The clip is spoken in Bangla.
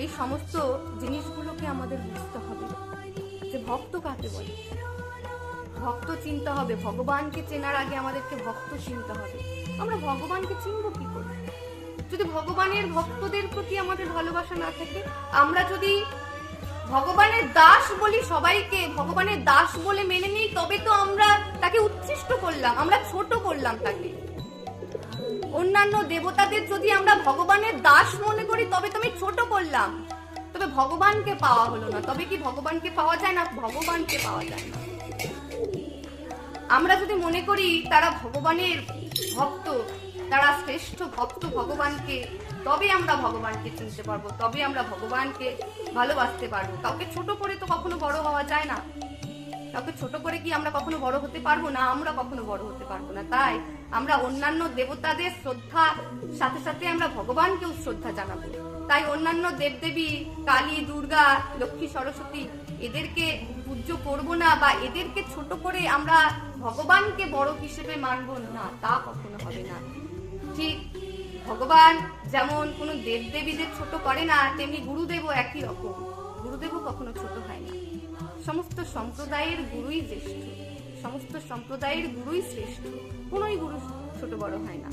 এই সমস্ত জিনিসগুলোকে আমাদের বুঝতে হবে যে ভক্ত কাকে বলে। ভক্ত চিনতে হবে, ভগবানকে চেনার আগে আমাদেরকে ভক্ত চিনতে হবে। আমরা ভগবানকে চিনবো কি করে যদি ভগবানের ভক্তদের প্রতি আমাদের ভালোবাসা না থাকে? আমরা যদি ভগবানের দাস বলি, সবাইকে ভগবানের দাস বলে মেনে নিই, তবে তো আমরা তাকে উচ্ছিষ্ট করলাম, আমরা ছোট করলাম তাকে। অন্যান্য দেবতাদের যদি আমরা ভগবানের দাস মনে করি, তবে তো আমি ছোট করলাম, তবে ভগবানকে পাওয়া হলো না। তবে কি ভগবানকে পাওয়া যায় না? ভগবানকে পাওয়া যায় না। আমরা যদি মনে করি তারা ভগবানের ভক্ত, তারা শ্রেষ্ঠ ভক্ত ভগবানকে, তবে আমরা ভগবানকে চিনতে পারবো, তবে আমরা ভগবানকে ভালোবাসতে পারবো। কাউকে ছোট করে তো কখনো বড় হওয়া যায় না। কাউকে ছোট করে কি আমরা কখনো বড় হতে পারবো না? আমরা কখনো বড় হতে পারবো না। তাই আমরা অন্যান্য দেবতাদের শ্রদ্ধার সাথে সাথে আমরা ভগবানকেও শ্রদ্ধা জানাবো। তাই অন্যান্য দেবদেবী কালী, দুর্গা, লক্ষ্মী, সরস্বতী এদেরকে পূজ্য করবো না, বা এদেরকে ছোট করে আমরা ভগবানকে বড় হিসেবে মানবো না, তা কখনো হবে না। ঠিক ভগবান যেমন কোনো দেবদেবীদের ছোট করে না, তেমনি গুরুদেবও একই রকম। গুরুদেবও কখনো ছোট হয় না। সমস্ত সম্প্রদায়ের গুরুই জ্যেষ্ঠ, সমস্ত সম্প্রদায়ের গুরুই শ্রেষ্ঠ। কোনোই গুরু ছোট বড় হয় না।